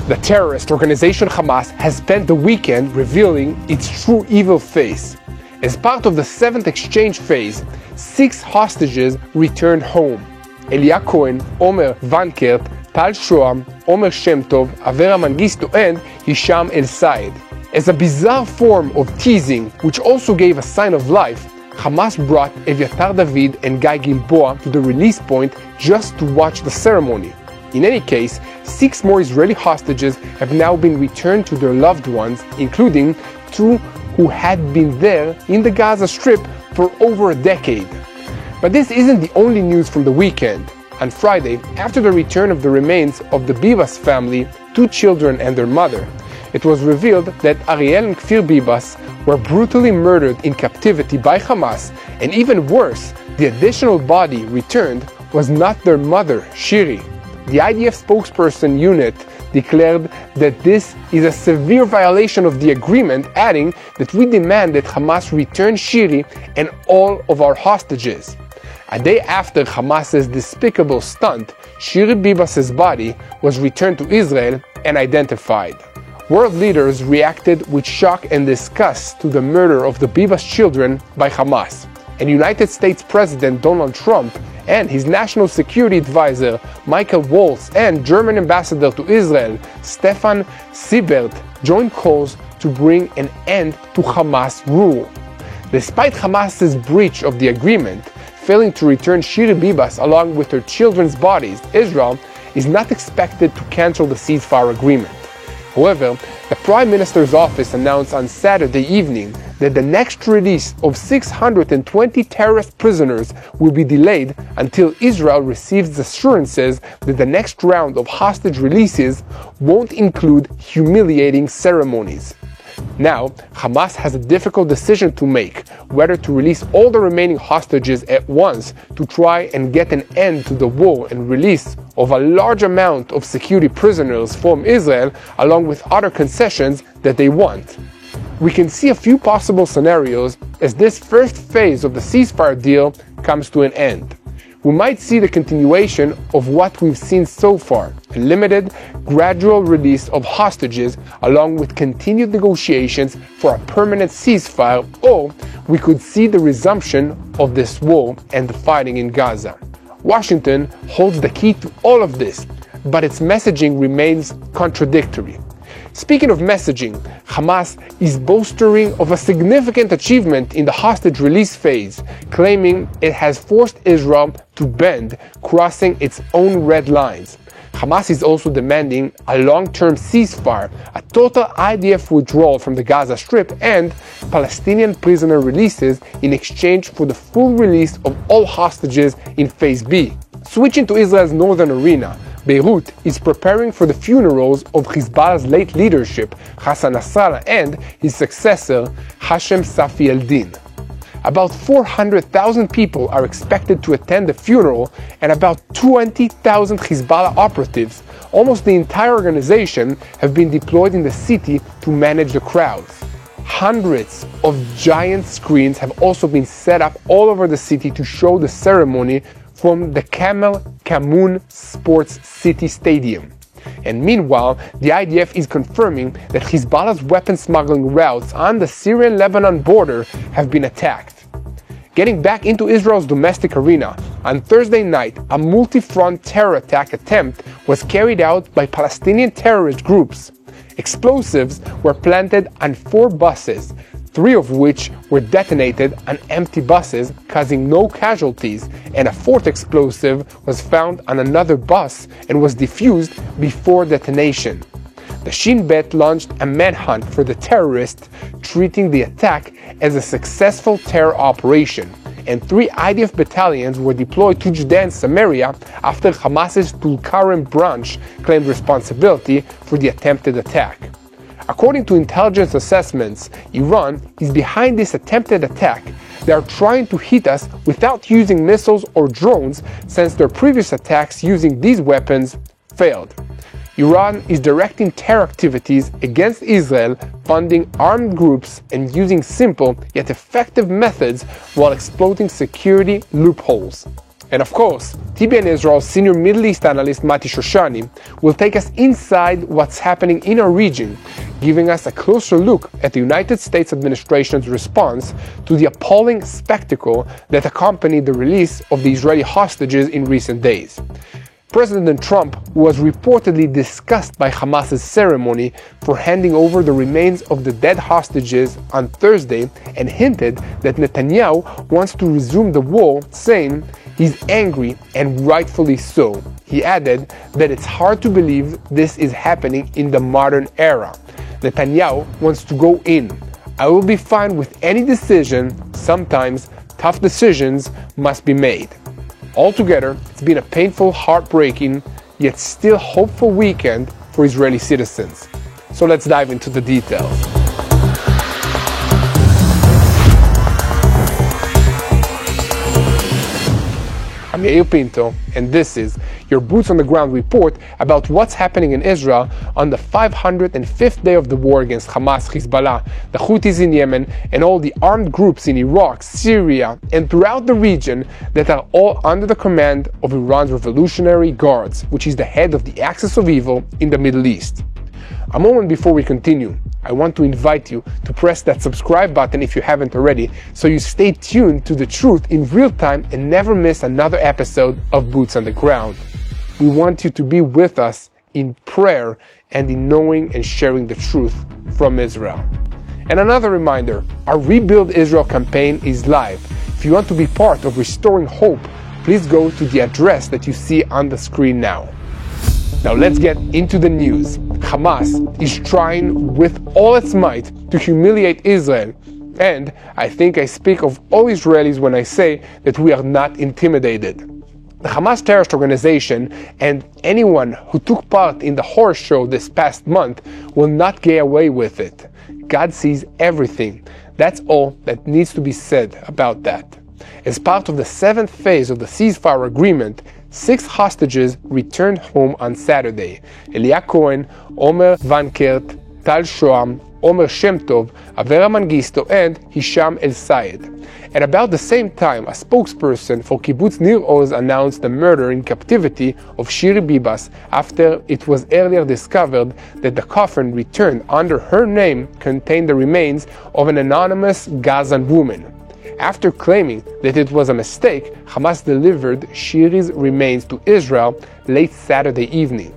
The terrorist organization Hamas has spent the weekend revealing its true evil face. As part of the 7th exchange phase, 6 hostages returned home. Elia Cohen, Omer Vankert, Tal Shoam, Omer Shem Tov, Avera Mengistu, and Hisham El Sayed. As a bizarre form of teasing, which also gave a sign of life, Hamas brought Evyatar David and Guy Gilboa to the release point just to watch the ceremony. In any case, 6 more Israeli hostages have now been returned to their loved ones, including 2 who had been there in the Gaza Strip for over a decade. But this isn't the only news from the weekend. On Friday, after the return of the remains of the Bibas family, 2 children and their mother, it was revealed that Ariel and Kfir Bibas were brutally murdered in captivity by Hamas, and even worse, the additional body returned was not their mother, Shiri. The IDF spokesperson unit declared that this is a severe violation of the agreement, adding that we demand that Hamas return Shiri and all of our hostages. A day after Hamas's despicable stunt, Shiri Bibas' body was returned to Israel and identified. World leaders reacted with shock and disgust to the murder of the Bibas children by Hamas, and United States President Donald Trump and his national security advisor Michael Waltz and German ambassador to Israel Stefan Seibert joined calls to bring an end to Hamas rule. Despite Hamas's breach of the agreement, failing to return Shiri Bibas along with her children's bodies, Israel is not expected to cancel the ceasefire agreement. However, the Prime Minister's office announced on Saturday evening that the next release of 620 terrorist prisoners will be delayed until Israel receives assurances that the next round of hostage releases won't include humiliating ceremonies. Now, Hamas has a difficult decision to make, whether to release all the remaining hostages at once to try and get an end to the war and release of a large amount of security prisoners from Israel, along with other concessions that they want. We can see a few possible scenarios as this first phase of the ceasefire deal comes to an end. We might see the continuation of what we've seen so far, a limited, gradual release of hostages along with continued negotiations for a permanent ceasefire, or we could see the resumption of this war and the fighting in Gaza. Washington holds the key to all of this, but its messaging remains contradictory. Speaking of messaging, Hamas is boasting of a significant achievement in the hostage release phase, claiming it has forced Israel to bend, crossing its own red lines. Hamas is also demanding a long-term ceasefire, a total IDF withdrawal from the Gaza Strip, and Palestinian prisoner releases in exchange for the full release of all hostages in Phase B. Switching to Israel's northern arena, Beirut is preparing for the funerals of Hezbollah's late leadership, Hassan Nasrallah, and his successor, Hashem Safi al-Din. About 400,000 people are expected to attend the funeral, and about 20,000 Hezbollah operatives, almost the entire organization, have been deployed in the city to manage the crowds. Hundreds of giant screens have also been set up all over the city to show the ceremony from the Camel Kamoun Sports City Stadium. And meanwhile, the IDF is confirming that Hezbollah's weapon smuggling routes on the Syrian-Lebanon border have been attacked. Getting back into Israel's domestic arena, on Thursday night, a multi-front terror attack attempt was carried out by Palestinian terrorist groups. Explosives were planted on 4 buses, 3 of which were detonated on empty buses, causing no casualties, and a 4th explosive was found on another bus and was defused before detonation. The Shin Bet launched a manhunt for the terrorists, treating the attack as a successful terror operation, and 3 IDF battalions were deployed to Judea and Samaria after Hamas's Tulkarem branch claimed responsibility for the attempted attack. According to intelligence assessments, Iran is behind this attempted attack. They are trying to hit us without using missiles or drones, since their previous attacks using these weapons failed. Iran is directing terror activities against Israel, funding armed groups and using simple yet effective methods while exploiting security loopholes. And of course, TBN Israel's senior Middle East analyst Mati Shoshani will take us inside what's happening in our region, giving us a closer look at the United States administration's response to the appalling spectacle that accompanied the release of the Israeli hostages in recent days. President Trump was reportedly disgusted by Hamas's ceremony for handing over the remains of the dead hostages on Thursday and hinted that Netanyahu wants to resume the war, saying he's angry and rightfully so. He added that it's hard to believe this is happening in the modern era. Netanyahu wants to go in. I will be fine with any decision. Sometimes tough decisions must be made. Altogether, it's been a painful, heartbreaking, yet still hopeful weekend for Israeli citizens. So let's dive into the details. I'm Yair Pinto, and this is your Boots on the Ground report about what's happening in Israel on the 505th day of the war against Hamas, Hezbollah, the Houthis in Yemen, and all the armed groups in Iraq, Syria, and throughout the region that are all under the command of Iran's Revolutionary Guards, which is the head of the axis of evil in the Middle East. A moment before we continue, I want to invite you to press that subscribe button if you haven't already, so you stay tuned to the truth in real time and never miss another episode of Boots on the Ground. We want you to be with us in prayer and in knowing and sharing the truth from Israel. And another reminder, our Rebuild Israel campaign is live. If you want to be part of restoring hope, please go to the address that you see on the screen now. Now let's get into the news. Hamas is trying with all its might to humiliate Israel, and I think I speak of all Israelis when I say that we are not intimidated. The Hamas terrorist organization and anyone who took part in the horror show this past month will not get away with it. God sees everything. That's all that needs to be said about that. As part of the 7th phase of the ceasefire agreement, 6 hostages returned home on Saturday. Elia Cohen, Omer Van Kert, Tal Shoam, Omer Shem Tov, Avera Mengistu, and Hisham El Sayed. At about the same time, a spokesperson for Kibbutz Nir Oz announced the murder in captivity of Shiri Bibas after it was earlier discovered that the coffin returned under her name contained the remains of an anonymous Gazan woman. After claiming that it was a mistake, Hamas delivered Shiri's remains to Israel late Saturday evening.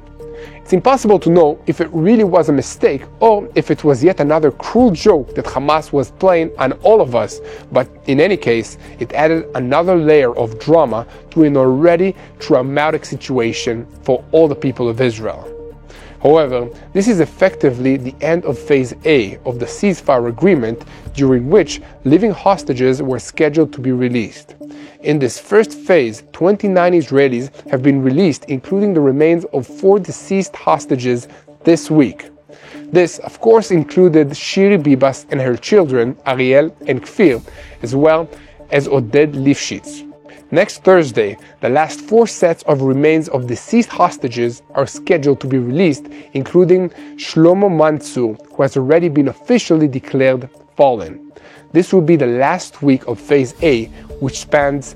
It's impossible to know if it really was a mistake or if it was yet another cruel joke that Hamas was playing on all of us, but in any case, it added another layer of drama to an already traumatic situation for all the people of Israel. However, this is effectively the end of Phase A of the ceasefire agreement, during which living hostages were scheduled to be released. In this first phase, 29 Israelis have been released, including the remains of 4 deceased hostages this week. This, of course, included Shiri Bibas and her children, Ariel and Kfir, as well as Oded Lifshitz. Next Thursday, the last 4 sets of remains of deceased hostages are scheduled to be released, including Shlomo Mansour, who has already been officially declared fallen. This will be the last week of Phase A, which spans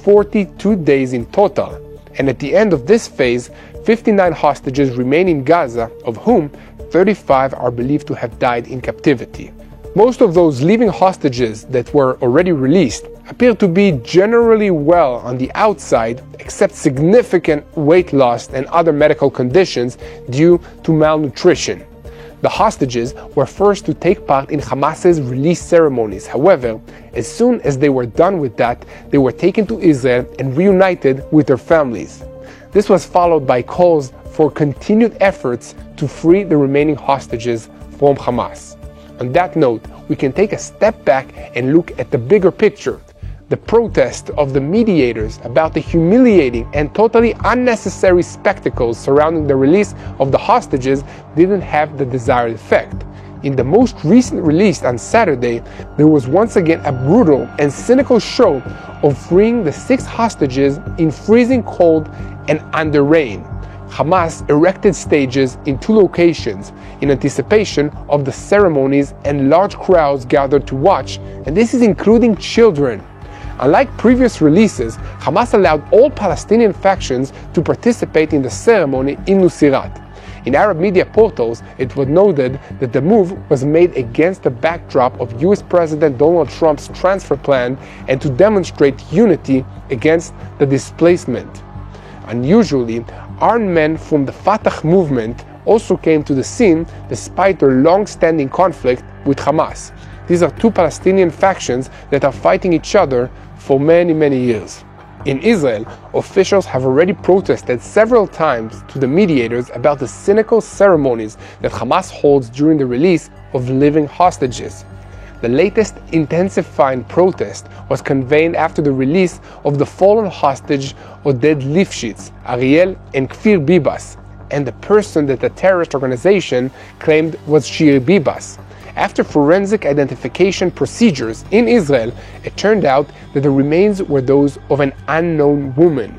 42 days in total. And at the end of this phase, 59 hostages remain in Gaza, of whom 35 are believed to have died in captivity. Most of those living hostages that were already released appear to be generally well on the outside, except significant weight loss and other medical conditions due to malnutrition. The hostages were first to take part in Hamas's release ceremonies. However, as soon as they were done with that, they were taken to Israel and reunited with their families. This was followed by calls for continued efforts to free the remaining hostages from Hamas. On that note, we can take a step back and look at the bigger picture. The protest of the mediators about the humiliating and totally unnecessary spectacles surrounding the release of the hostages didn't have the desired effect. In the most recent release on Saturday, there was once again a brutal and cynical show of freeing the 6 hostages in freezing cold and under rain. Hamas erected stages in 2 locations in anticipation of the ceremonies, and large crowds gathered to watch, and this is including children. Unlike previous releases, Hamas allowed all Palestinian factions to participate in the ceremony in Nusirat. In Arab media portals, it was noted that the move was made against the backdrop of US President Donald Trump's transfer plan and to demonstrate unity against the displacement. Unusually, armed men from the Fatah movement also came to the scene despite their long-standing conflict with Hamas. These are two Palestinian factions that are fighting each other for many years. In Israel, officials have already protested several times to the mediators about the cynical ceremonies that Hamas holds during the release of living hostages. The latest intensifying protest was convened after the release of the fallen hostage Oded Lifshitz, Ariel and Kfir Bibas, and the person that the terrorist organization claimed was Shiri Bibas. After forensic identification procedures in Israel, it turned out that the remains were those of an unknown woman.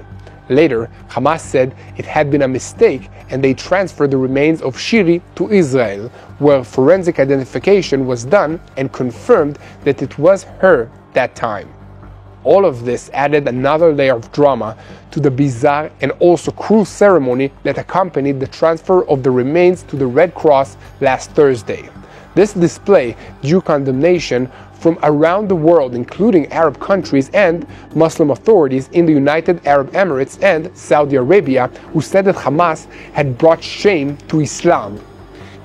Later, Hamas said it had been a mistake and they transferred the remains of Shiri to Israel, where forensic identification was done and confirmed that it was her that time. All of this added another layer of drama to the bizarre and also cruel ceremony that accompanied the transfer of the remains to the Red Cross last Thursday. This display drew condemnation from around the world, including Arab countries and Muslim authorities in the United Arab Emirates and Saudi Arabia, who said that Hamas had brought shame to Islam.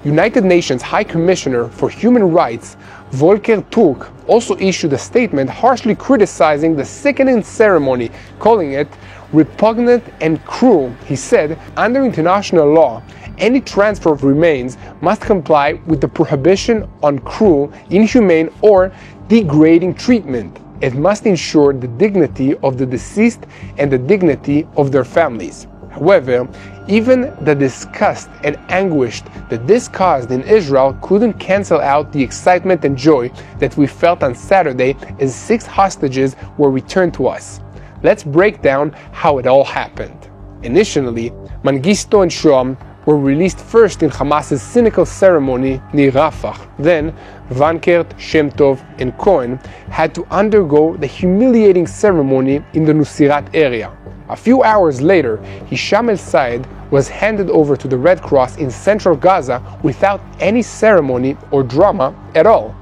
United Nations High Commissioner for Human Rights Volker Turk also issued a statement harshly criticizing the sickening ceremony, calling it repugnant and cruel. He said, under international law, any transfer of remains must comply with the prohibition on cruel, inhumane, or degrading treatment. It must ensure the dignity of the deceased and the dignity of their families. However, even the disgust and anguish that this caused in Israel couldn't cancel out the excitement and joy that we felt on Saturday as 6 hostages were returned to us. Let's break down how it all happened. Initially, Mengistu and Shoam were released first in Hamas's cynical ceremony near Rafah. Then, Vankert, Shem Tov, and Cohen had to undergo the humiliating ceremony in the Nusirat area. A few hours later, Hisham el-Sayed was handed over to the Red Cross in central Gaza without any ceremony or drama at all.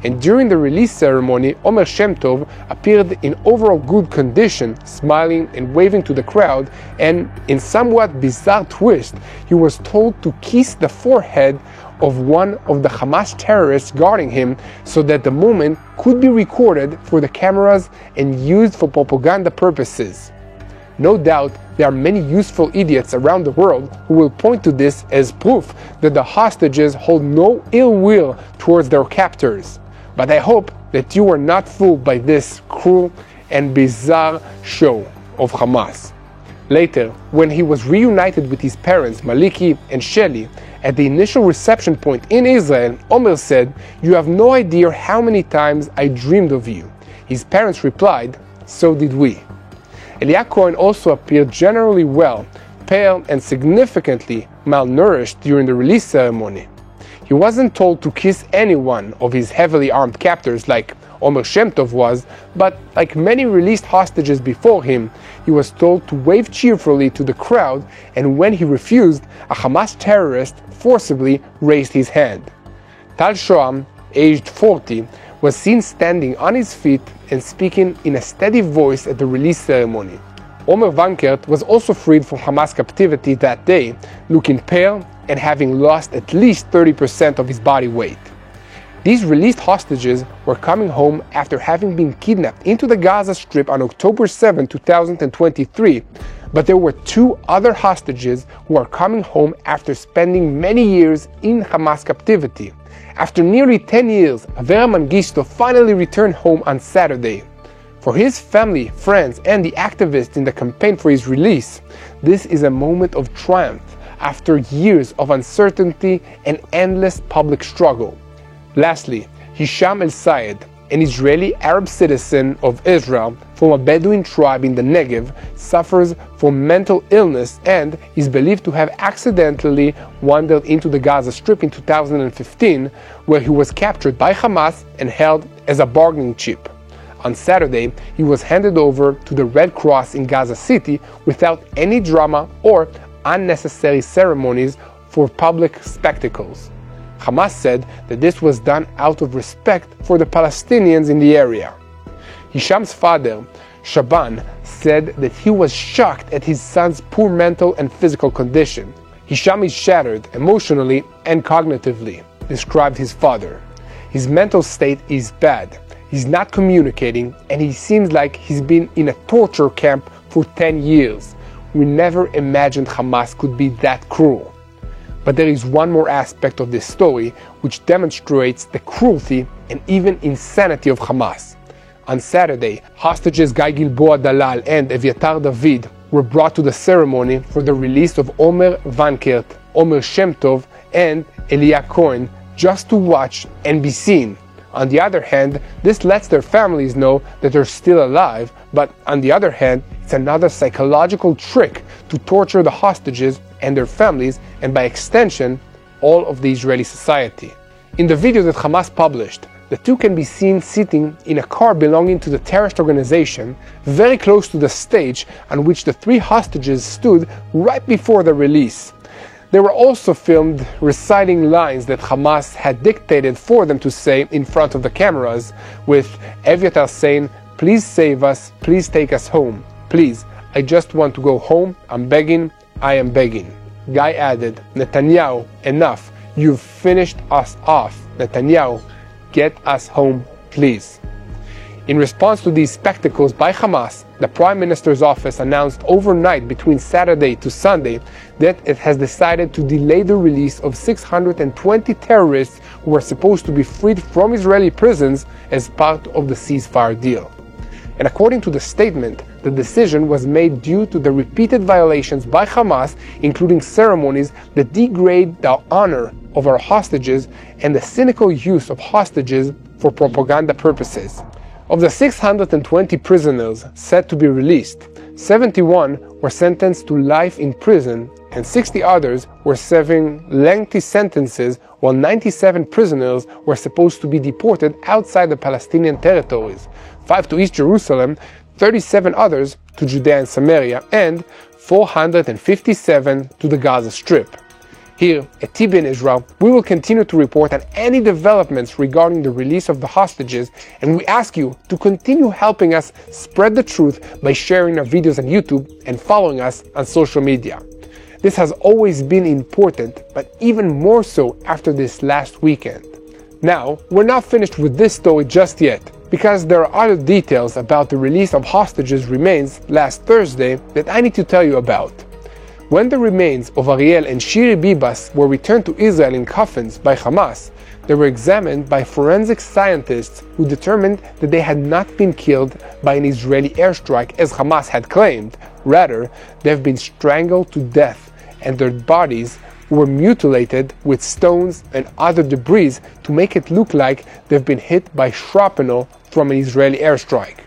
And during the release ceremony, Omer Shem Tov appeared in overall good condition, smiling and waving to the crowd, and in somewhat bizarre twist, he was told to kiss the forehead of one of the Hamas terrorists guarding him so that the moment could be recorded for the cameras and used for propaganda purposes. No doubt, there are many useful idiots around the world who will point to this as proof that the hostages hold no ill will towards their captors. But I hope that you are not fooled by this cruel and bizarre show of Hamas. Later, when he was reunited with his parents, Maliki and Shelly, at the initial reception point in Israel, Omer said, "You have no idea how many times I dreamed of you." His parents replied, "So did we." Eliyahu Cohen also appeared generally well, pale and significantly malnourished during the release ceremony. He wasn't told to kiss any one of his heavily armed captors like Omer Shem Tov was, but like many released hostages before him, he was told to wave cheerfully to the crowd, and when he refused, a Hamas terrorist forcibly raised his hand. Tal Shoam, aged 40, was seen standing on his feet and speaking in a steady voice at the release ceremony. Omer Vankert was also freed from Hamas captivity that day, looking pale and having lost at least 30% of his body weight. These released hostages were coming home after having been kidnapped into the Gaza Strip on October 7, 2023, but there were 2 other hostages who are coming home after spending many years in Hamas captivity. After nearly 10 years, Avera Mengistu finally returned home on Saturday. For his family, friends, and the activists in the campaign for his release, this is a moment of triumph after years of uncertainty and endless public struggle. Lastly, Hisham el-Sayed, an Israeli Arab citizen of Israel from a Bedouin tribe in the Negev, suffers from mental illness and is believed to have accidentally wandered into the Gaza Strip in 2015, where he was captured by Hamas and held as a bargaining chip. On Saturday, he was handed over to the Red Cross in Gaza City without any drama or unnecessary ceremonies for public spectacles. Hamas said that this was done out of respect for the Palestinians in the area. Hisham's father, Shaban, said that he was shocked at his son's poor mental and physical condition. Hisham is shattered emotionally and cognitively, described his father. His mental state is bad. He's not communicating, and he seems like he's been in a torture camp for 10 years. We never imagined Hamas could be that cruel. But there is one more aspect of this story which demonstrates the cruelty and even insanity of Hamas. On Saturday, hostages Guy Gilboa Dalal and Evyatar David were brought to the ceremony for the release of Omer Vankert, Omer Shem Tov, and Elia Cohen, just to watch and be seen. On the other hand, this lets their families know that they're still alive, but on the other hand, it's another psychological trick to torture the hostages and their families, and by extension, all of the Israeli society. In the video that Hamas published, the two can be seen sitting in a car belonging to the terrorist organization, very close to the stage on which the three hostages stood right before the release. They were also filmed reciting lines that Hamas had dictated for them to say in front of the cameras, with Evyatar saying, "Please save us, please take us home. Please, I just want to go home, I'm begging, I am begging." Guy added, "Netanyahu, enough, you've finished us off. Netanyahu, get us home, please." In response to these spectacles by Hamas, the Prime Minister's office announced overnight between Saturday to Sunday that it has decided to delay the release of 620 terrorists who were supposed to be freed from Israeli prisons as part of the ceasefire deal. And according to the statement, the decision was made due to the repeated violations by Hamas, including ceremonies that degrade the honor of our hostages and the cynical use of hostages for propaganda purposes. Of the 620 prisoners set to be released, 71 were sentenced to life in prison and 60 others were serving lengthy sentences, while 97 prisoners were supposed to be deported outside the Palestinian territories, 5 to East Jerusalem, 37 others to Judea and Samaria, and 457 to the Gaza Strip. Here at TBN Israel, we will continue to report on any developments regarding the release of the hostages, and we ask you to continue helping us spread the truth by sharing our videos on YouTube and following us on social media. This has always been important, but even more so after this last weekend. Now, we're not finished with this story just yet, because there are other details about the release of hostages' remains last Thursday that I need to tell you about. When the remains of Ariel and Shiri Bibas were returned to Israel in coffins by Hamas, they were examined by forensic scientists who determined that they had not been killed by an Israeli airstrike as Hamas had claimed. Rather, they have been strangled to death, and their bodies were mutilated with stones and other debris to make it look like they've been hit by shrapnel from an Israeli airstrike.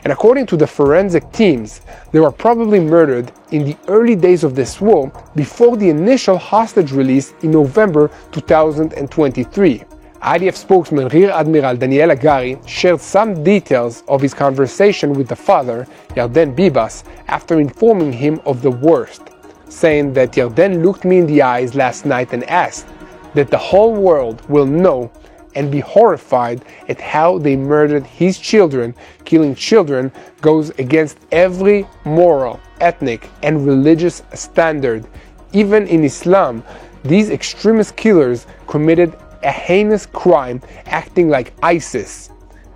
And according to the forensic teams, they were probably murdered in the early days of this war before the initial hostage release in November 2023. IDF spokesman Rear Admiral Daniel Agari shared some details of his conversation with the father, Yair Bibas, after informing him of the worst, saying that Yair looked me in the eyes last night and asked that the whole world will know and be horrified at how they murdered his children. Killing children goes against every moral, ethnic, and religious standard. Even in Islam, these extremist killers committed a heinous crime, acting like ISIS.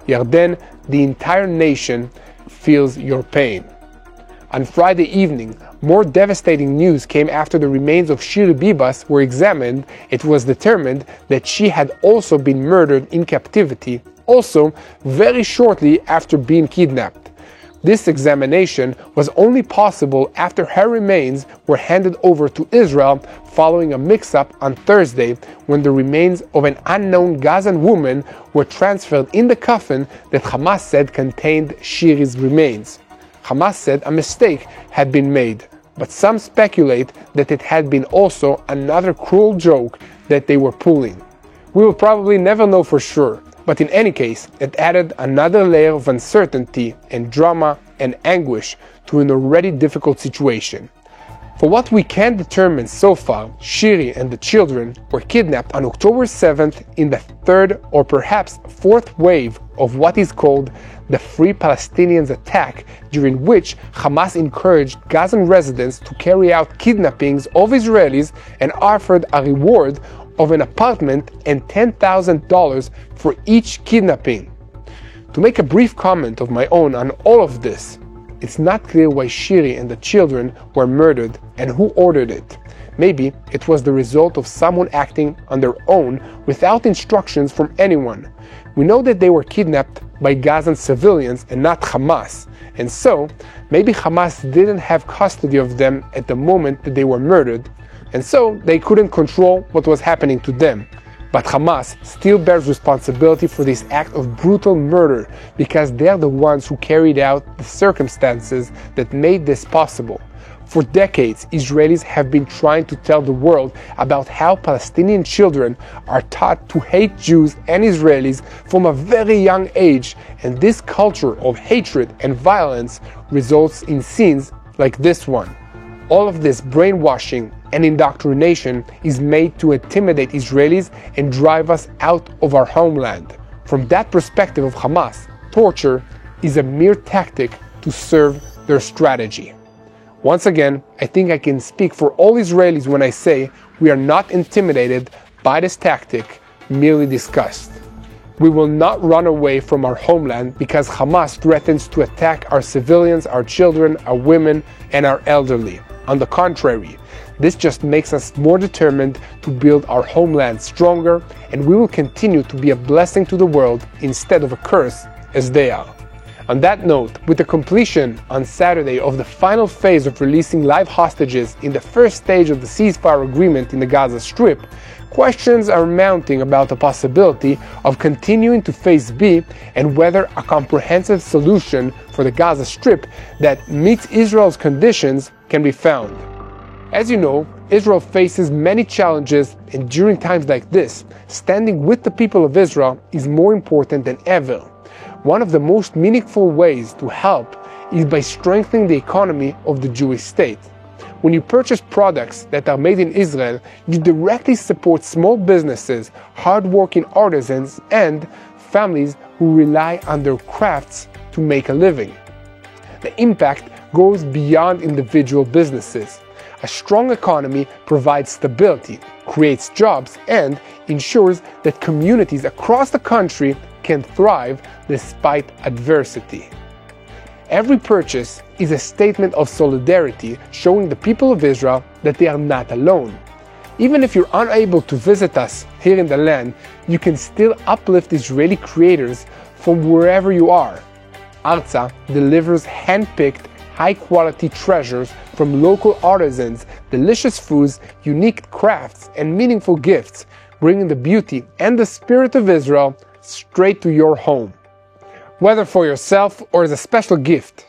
Yarden, the entire nation feels your pain. On Friday evening, more devastating news came after the remains of Shiri Bibas were examined. It was determined that she had also been murdered in captivity, also very shortly after being kidnapped. This examination was only possible after her remains were handed over to Israel following a mix-up on Thursday when the remains of an unknown Gazan woman were transferred in the coffin that Hamas said contained Shiri's remains. Hamas said a mistake had been made, but some speculate that it had been also another cruel joke that they were pulling. We will probably never know for sure, But in any case, it added another layer of uncertainty and drama and anguish to an already difficult situation. For what we can determine so far, Shiri and the children were kidnapped on October 7th in the third or perhaps fourth wave of what is called the Free Palestinians attack, during which Hamas encouraged Gazan residents to carry out kidnappings of Israelis and offered a reward of an apartment and $10,000 for each kidnapping. To make a brief comment of my own on all of this, it's not clear why Shiri and the children were murdered and who ordered it. Maybe it was the result of someone acting on their own without instructions from anyone. We know that they were kidnapped by Gazan civilians and not Hamas, and so maybe Hamas didn't have custody of them at the moment that they were murdered, and so they couldn't control what was happening to them. But Hamas still bears responsibility for this act of brutal murder because they are the ones who carried out the circumstances that made this possible. For decades, Israelis have been trying to tell the world about how Palestinian children are taught to hate Jews and Israelis from a very young age, and this culture of hatred and violence results in scenes like this one. All of this brainwashing and indoctrination is made to intimidate Israelis and drive us out of our homeland. From that perspective of Hamas, torture is a mere tactic to serve their strategy. Once again, I think I can speak for all Israelis when I say we are not intimidated by this tactic, merely discussed. We will not run away from our homeland because Hamas threatens to attack our civilians, our children, our women, and our elderly. On the contrary, this just makes us more determined to build our homeland stronger, and we will continue to be a blessing to the world instead of a curse as they are. On that note, with the completion on Saturday of the final phase of releasing live hostages in the first stage of the ceasefire agreement in the Gaza Strip, questions are mounting about the possibility of continuing to Phase B and whether a comprehensive solution for the Gaza Strip that meets Israel's conditions can be found. As you know, Israel faces many challenges, and during times like this, standing with the people of Israel is more important than ever. One of the most meaningful ways to help is by strengthening the economy of the Jewish state. When you purchase products that are made in Israel, you directly support small businesses, hard-working artisans, and families who rely on their crafts to make a living. The impact goes beyond individual businesses. A strong economy provides stability, creates jobs, and ensures that communities across the country can thrive despite adversity. Every purchase is a statement of solidarity, showing the people of Israel that they are not alone. Even if you're unable to visit us here in the land, you can still uplift Israeli creators from wherever you are. Arza delivers hand-picked, high-quality treasures from local artisans, delicious foods, unique crafts, and meaningful gifts, bringing the beauty and the spirit of Israel straight to your home. Whether for yourself or as a special gift,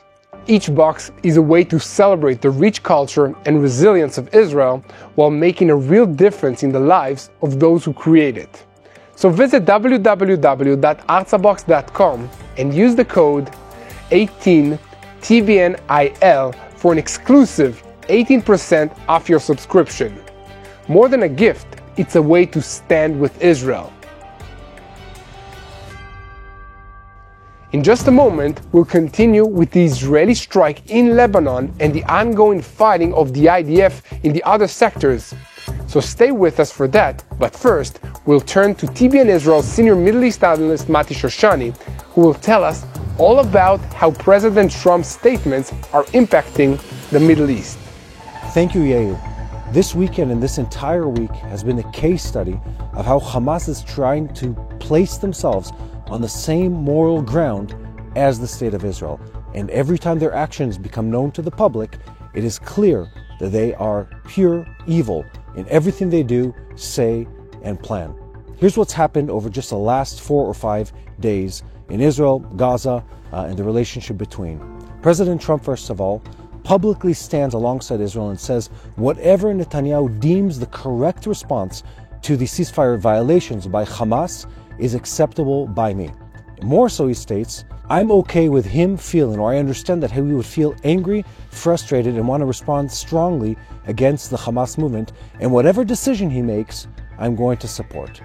each box is a way to celebrate the rich culture and resilience of Israel while making a real difference in the lives of those who create it. So visit www.arzabox.com and use the code 18TBNIL for an exclusive 18% off your subscription. More than a gift, it's a way to stand with Israel. In just a moment, we'll continue with the Israeli strike in Lebanon and the ongoing fighting of the IDF in the other sectors. So stay with us for that, but first, we'll turn to TBN Israel's senior Middle East analyst Mati Shoshani, who will tell us all about how President Trump's statements are impacting the Middle East. Thank you, Yair. This weekend and this entire week has been a case study of how Hamas is trying to place themselves on the same moral ground as the State of Israel. And every time their actions become known to the public, it is clear that they are pure evil in everything they do, say, and plan. Here's what's happened over just the last 4 or 5 days in Israel, Gaza, and the relationship between. President Trump, first of all, publicly stands alongside Israel and says whatever Netanyahu deems the correct response to the ceasefire violations by Hamas is acceptable by me. More so, he states, I'm okay with him feeling, or I understand that he would feel angry, frustrated, and want to respond strongly against the Hamas movement, and whatever decision he makes, I'm going to support.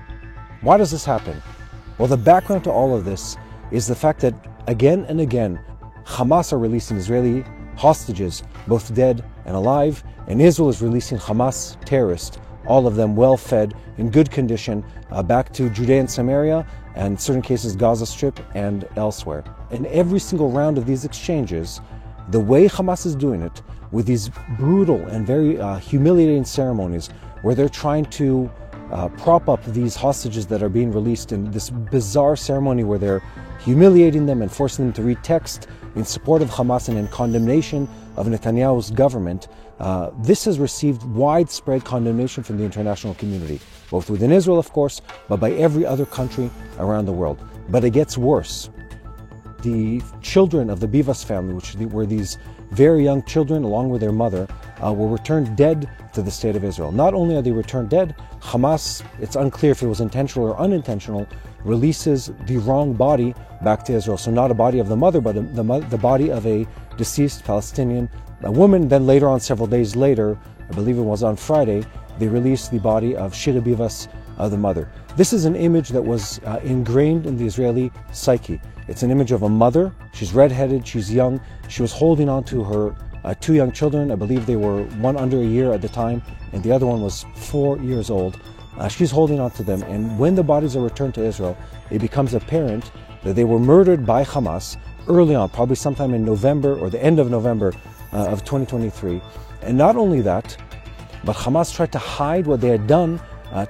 Why does this happen? Well, the background to all of this is the fact that again and again, Hamas are releasing Israeli hostages, both dead and alive, and Israel is releasing Hamas terrorists, all of them well-fed, in good condition, back to Judea and Samaria, and in certain cases Gaza Strip and elsewhere. In every single round of these exchanges, the way Hamas is doing it, with these brutal and very humiliating ceremonies, where they're trying to prop up these hostages that are being released in this bizarre ceremony where they're humiliating them and forcing them to read text in support of Hamas and in condemnation of Netanyahu's government. This has received widespread condemnation from the international community, both within Israel, of course, but by every other country around the world. But it gets worse. The children of the Bibas family, which were these very young children along with their mother, were returned dead to the state of Israel. Not only are they returned dead, Hamas, it's unclear if it was intentional or unintentional, releases the wrong body back to Israel. So not a body of the mother, but the body of a deceased Palestinian woman. Then later on, several days later, I believe it was on Friday, they released the body of Shiri Bibas, the mother. This is an image that was ingrained in the Israeli psyche. It's an image of a mother. She's redheaded, she's young. She was holding on to her two young children. I believe they were one under a year at the time, and the other one was 4 years old. She's holding on to them, and when the bodies are returned to Israel, it becomes apparent that they were murdered by Hamas early on, probably sometime in November or the end of November of 2023. And not only that, but Hamas tried to hide what they had done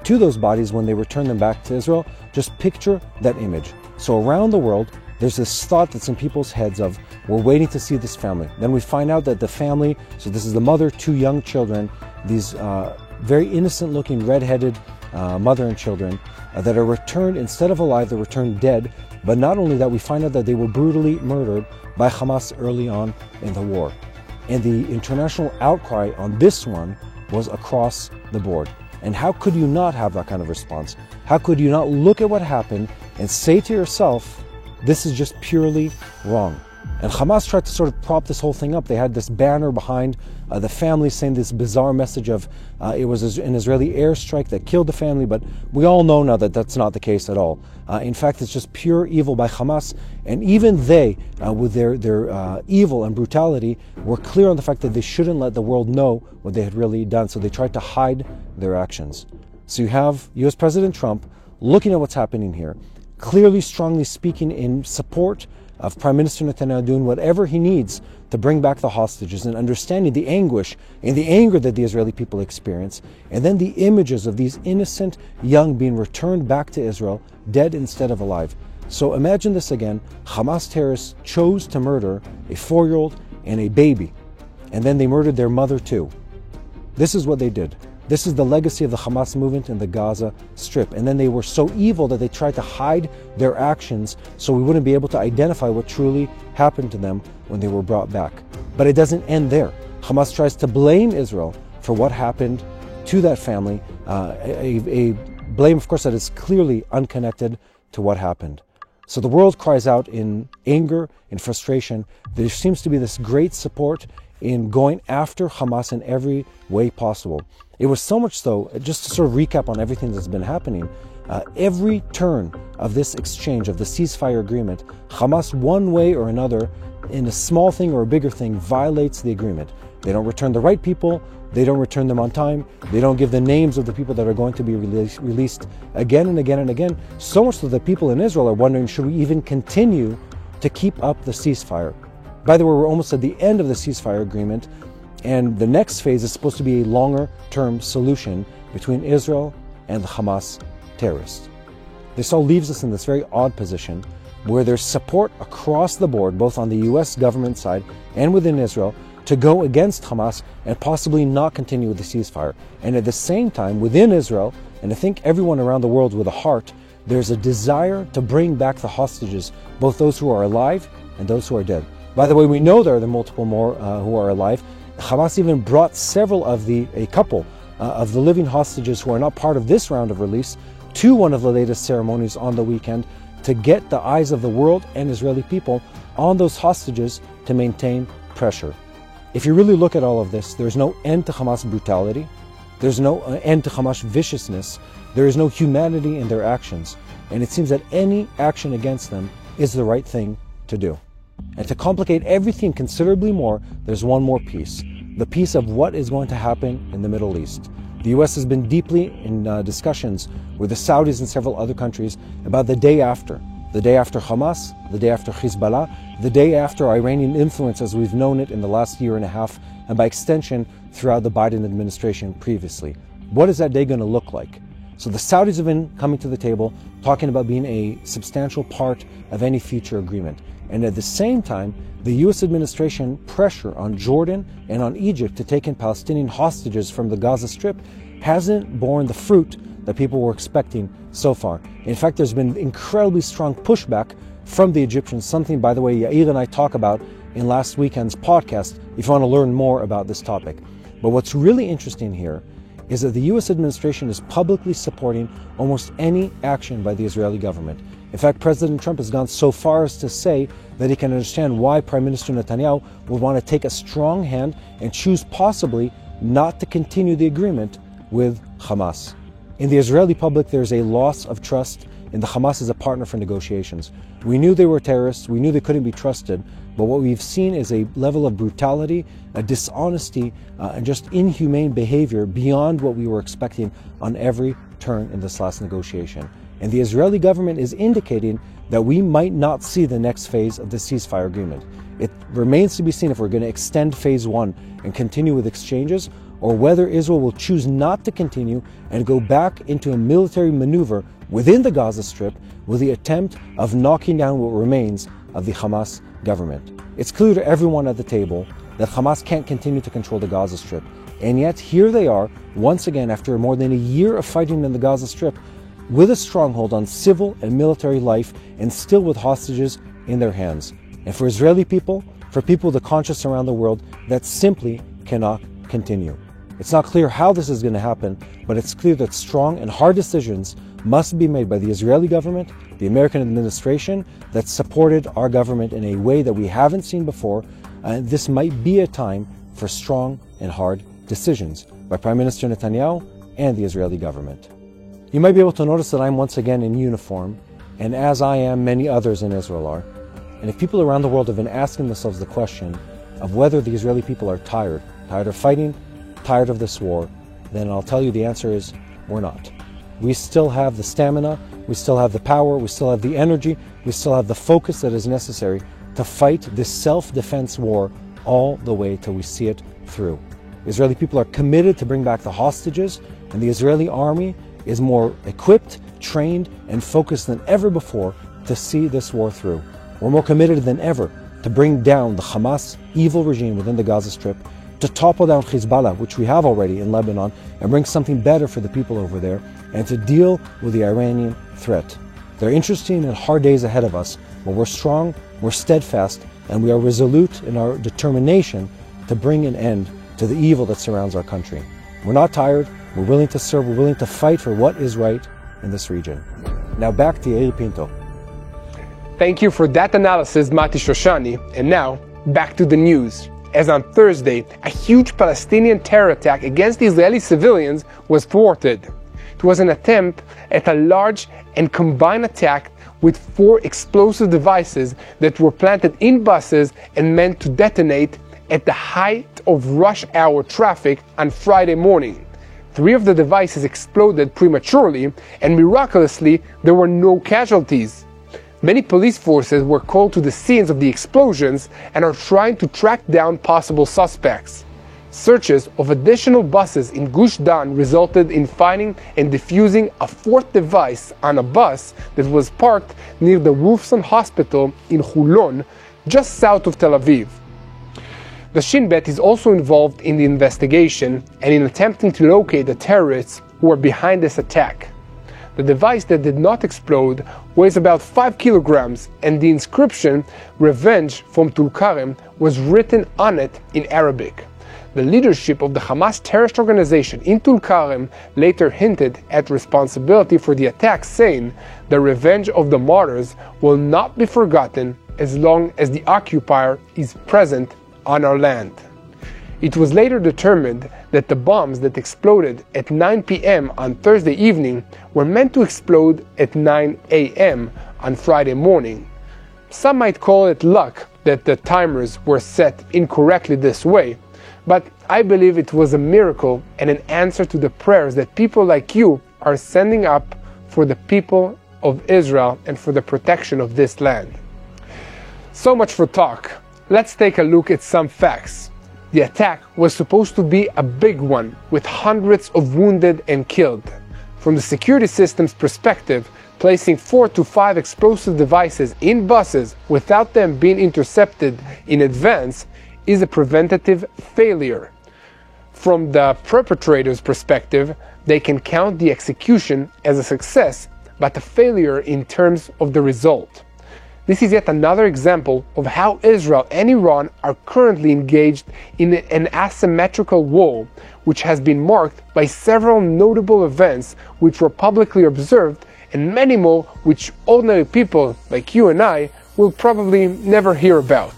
to those bodies when they returned them back to Israel. Just picture that image. So around the world, there's this thought that's in people's heads of, we're waiting to see this family. Then we find out that the family, so this is the mother, two young children, these very innocent looking red-headed mother and children that are returned, instead of alive, they're returned dead. But not only that, we find out that they were brutally murdered by Hamas early on in the war. And the international outcry on this one was across the board. And how could you not have that kind of response? How could you not look at what happened and say to yourself, this is just purely wrong? And Hamas tried to sort of prop this whole thing up. They had this banner behind the family saying this bizarre message of it was an Israeli airstrike that killed the family, but we all know now that that's not the case at all. In fact, it's just pure evil by Hamas, and even they, with their evil and brutality, were clear on the fact that they shouldn't let the world know what they had really done, so they tried to hide their actions. So you have US President Trump looking at what's happening here, clearly, strongly speaking in support of Prime Minister Netanyahu doing whatever he needs to bring back the hostages, and understanding the anguish and the anger that the Israeli people experience, and then the images of these innocent young being returned back to Israel, dead instead of alive. So imagine this again. Hamas terrorists chose to murder a 4-year-old and a baby, and then they murdered their mother too. This is what they did. This is the legacy of the Hamas movement in the Gaza Strip. And then they were so evil that they tried to hide their actions so we wouldn't be able to identify what truly happened to them when they were brought back. But it doesn't end there. Hamas tries to blame Israel for what happened to that family, a blame, of course, that is clearly unconnected to what happened. So the world cries out in anger, in frustration. There seems to be this great support in going after Hamas in every way possible. It was so much so, just to sort of recap on everything that's been happening, every turn of this exchange, of the ceasefire agreement, Hamas, one way or another, in a small thing or a bigger thing, violates the agreement. They don't return the right people, they don't return them on time, they don't give the names of the people that are going to be released again and again and again, so much so that people in Israel are wondering, should we even continue to keep up the ceasefire? By the way, we're almost at the end of the ceasefire agreement, and the next phase is supposed to be a longer-term solution between Israel and the Hamas terrorists. This all leaves us in this very odd position where there's support across the board, both on the US government side and within Israel, to go against Hamas and possibly not continue with the ceasefire. And at the same time, within Israel, and I think everyone around the world with a heart, there's a desire to bring back the hostages, both those who are alive and those who are dead. By the way, we know there are multiple more who are alive. Hamas even brought a couple of the living hostages who are not part of this round of release to one of the latest ceremonies on the weekend to get the eyes of the world and Israeli people on those hostages to maintain pressure. If you really look at all of this, there's no end to Hamas brutality, there's no end to Hamas viciousness, there is no humanity in their actions, and it seems that any action against them is the right thing to do. And to complicate everything considerably more, there's one more piece, the piece of what is going to happen in the Middle East. The US has been deeply in discussions with the Saudis and several other countries about the day after Hamas, the day after Hezbollah, the day after Iranian influence as we've known it in the last year and a half, and by extension throughout the Biden administration previously. What is that day going to look like? So the Saudis have been coming to the table, talking about being a substantial part of any future agreement. And at the same time, the US administration pressure on Jordan and on Egypt to take in Palestinian hostages from the Gaza Strip hasn't borne the fruit that people were expecting so far. In fact, there's been incredibly strong pushback from the Egyptians, something, by the way, Yair and I talk about in last weekend's podcast if you want to learn more about this topic. But what's really interesting here is that the US administration is publicly supporting almost any action by the Israeli government. In fact, President Trump has gone so far as to say that he can understand why Prime Minister Netanyahu would want to take a strong hand and choose possibly not to continue the agreement with Hamas. In the Israeli public, there's a loss of trust in the Hamas as a partner for negotiations. We knew they were terrorists, we knew they couldn't be trusted, but what we've seen is a level of brutality, a dishonesty, and just inhumane behavior beyond what we were expecting on every turn in this last negotiation. And the Israeli government is indicating that we might not see the next phase of the ceasefire agreement. It remains to be seen if we're going to extend phase one and continue with exchanges, or whether Israel will choose not to continue and go back into a military maneuver within the Gaza Strip with the attempt of knocking down what remains of the Hamas government. It's clear to everyone at the table that Hamas can't continue to control the Gaza Strip. And yet here they are, once again, after more than a year of fighting in the Gaza Strip, with a stronghold on civil and military life and still with hostages in their hands. And for Israeli people, for people with a conscience around the world, that simply cannot continue. It's not clear how this is going to happen, but it's clear that strong and hard decisions must be made by the Israeli government, the American administration that supported our government in a way that we haven't seen before. And this might be a time for strong and hard decisions by Prime Minister Netanyahu and the Israeli government. You might be able to notice that I'm once again in uniform, and as I am, many others in Israel are. And if people around the world have been asking themselves the question of whether the Israeli people are tired of fighting, tired of this war, then I'll tell you the answer is we're not. We still have the stamina, we still have the power, we still have the energy, we still have the focus that is necessary to fight this self-defense war all the way till we see it through. Israeli people are committed to bring back the hostages, and the Israeli army is more equipped, trained, and focused than ever before to see this war through. We're more committed than ever to bring down the Hamas evil regime within the Gaza Strip, to topple down Hezbollah, which we have already in Lebanon, and bring something better for the people over there, and to deal with the Iranian threat. There are interesting and hard days ahead of us, but we're strong, we're steadfast, and we are resolute in our determination to bring an end to the evil that surrounds our country. We're not tired, we're willing to serve, we're willing to fight for what is right in this region. Now back to Yair Pinto. Thank you for that analysis, Mati Shoshani. And now, back to the news. As on Thursday, a huge Palestinian terror attack against Israeli civilians was thwarted. It was an attempt at a large and combined attack with 4 explosive devices that were planted in buses and meant to detonate at the height of rush hour traffic on Friday morning. 3 of the devices exploded prematurely, and miraculously, there were no casualties. Many police forces were called to the scenes of the explosions and are trying to track down possible suspects. Searches of additional buses in Gush Dan resulted in finding and defusing a 4th device on a bus that was parked near the Wolfson Hospital in Hulon, just south of Tel Aviv. The Shin Bet is also involved in the investigation and in attempting to locate the terrorists who are behind this attack. The device that did not explode weighs about 5 kilograms, and the inscription, "Revenge from Tulkarem," was written on it in Arabic. The leadership of the Hamas terrorist organization in Tulkarem later hinted at responsibility for the attack, saying the revenge of the martyrs will not be forgotten as long as the occupier is present on our land. It was later determined that the bombs that exploded at 9 p.m. on Thursday evening were meant to explode at 9 a.m. on Friday morning. Some might call it luck that the timers were set incorrectly this way, but I believe it was a miracle and an answer to the prayers that people like you are sending up for the people of Israel and for the protection of this land. So much for talk. Let's take a look at some facts. The attack was supposed to be a big one, with hundreds of wounded and killed. From the security system's perspective, placing 4 to 5 explosive devices in buses without them being intercepted in advance is a preventative failure. From the perpetrator's perspective, they can count the execution as a success, but a failure in terms of the result. This is yet another example of how Israel and Iran are currently engaged in an asymmetrical war, which has been marked by several notable events which were publicly observed, and many more which ordinary people like you and I will probably never hear about.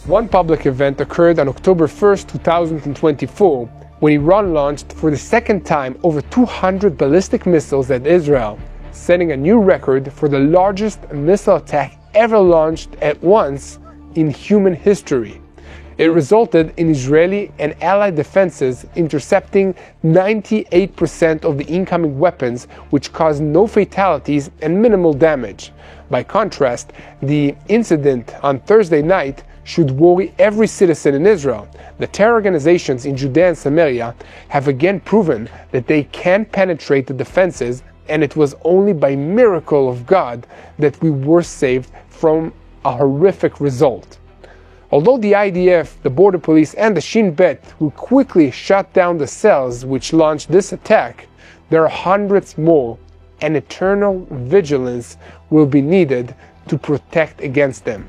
One public event occurred on October 1st, 2024, when Iran launched for the second time over 200 ballistic missiles at Israel, setting a new record for the largest missile attack ever launched at once in human history. It resulted in Israeli and Allied defenses intercepting 98% of the incoming weapons, which caused no fatalities and minimal damage. By contrast, the incident on Thursday night should worry every citizen in Israel. The terror organizations in Judea and Samaria have again proven that they can penetrate the defenses, and it was only by miracle of God that we were saved from a horrific result. Although the IDF, the border police, and the Shin Bet will quickly shut down the cells which launched this attack, there are hundreds more, and eternal vigilance will be needed to protect against them.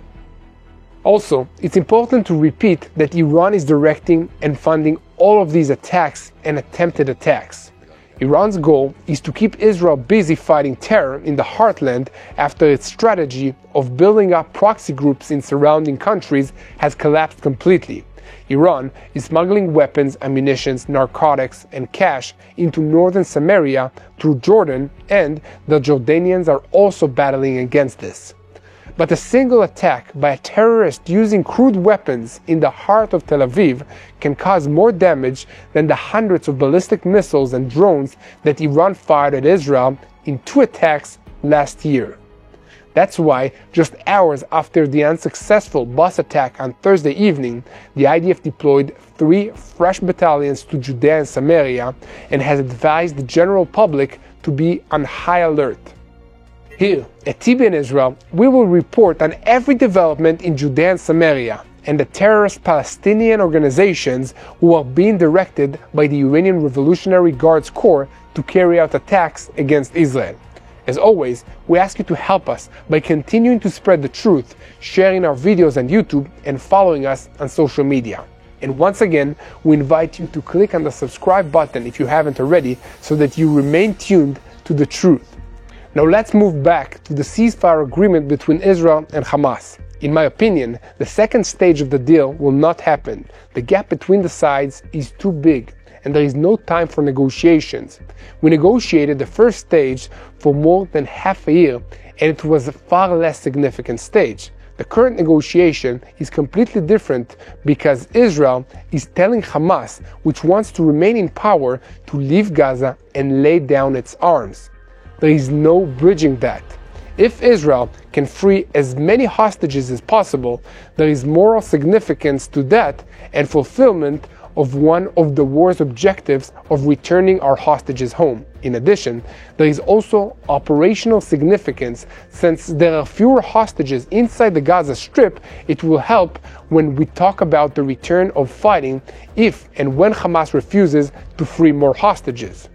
Also, it's important to repeat that Iran is directing and funding all of these attacks and attempted attacks. Iran's goal is to keep Israel busy fighting terror in the heartland after its strategy of building up proxy groups in surrounding countries has collapsed completely. Iran is smuggling weapons, ammunition, narcotics, and cash into northern Samaria through Jordan, and the Jordanians are also battling against this. But a single attack by a terrorist using crude weapons in the heart of Tel Aviv can cause more damage than the hundreds of ballistic missiles and drones that Iran fired at Israel in 2 attacks last year. That's why, just hours after the unsuccessful bus attack on Thursday evening, the IDF deployed 3 fresh battalions to Judea and Samaria and has advised the general public to be on high alert. Here, at TBN Israel, we will report on every development in Judea and Samaria and the terrorist Palestinian organizations who are being directed by the Iranian Revolutionary Guards Corps to carry out attacks against Israel. As always, we ask you to help us by continuing to spread the truth, sharing our videos on YouTube, and following us on social media. And once again, we invite you to click on the subscribe button if you haven't already, so that you remain tuned to the truth. Now let's move back to the ceasefire agreement between Israel and Hamas. In my opinion, the second stage of the deal will not happen. The gap between the sides is too big, and there is no time for negotiations. We negotiated the first stage for more than half a year, and it was a far less significant stage. The current negotiation is completely different because Israel is telling Hamas, which wants to remain in power, to leave Gaza and lay down its arms. There is no bridging that. If Israel can free as many hostages as possible, there is moral significance to that and fulfillment of one of the war's objectives of returning our hostages home. In addition, there is also operational significance. Since there are fewer hostages inside the Gaza Strip, it will help when we talk about the return of fighting if and when Hamas refuses to free more hostages.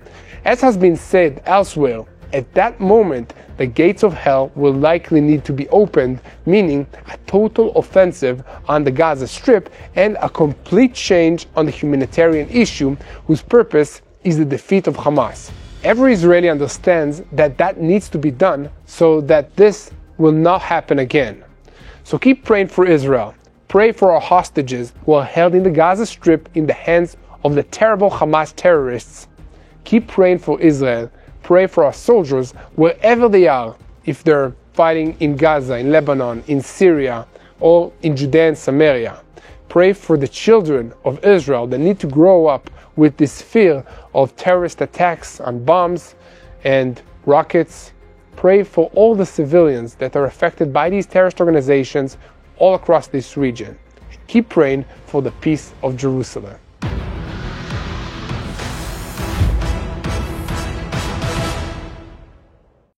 As has been said elsewhere, at that moment, the gates of hell will likely need to be opened, meaning a total offensive on the Gaza Strip and a complete change on the humanitarian issue whose purpose is the defeat of Hamas. Every Israeli understands that that needs to be done so that this will not happen again. So keep praying for Israel. Pray for our hostages who are held in the Gaza Strip in the hands of the terrible Hamas terrorists. Keep praying for Israel. Pray for our soldiers wherever they are, if they're fighting in Gaza, in Lebanon, in Syria, or in Judea and Samaria. Pray for the children of Israel that need to grow up with this fear of terrorist attacks on bombs and rockets. Pray for all the civilians that are affected by these terrorist organizations all across this region. Keep praying for the peace of Jerusalem.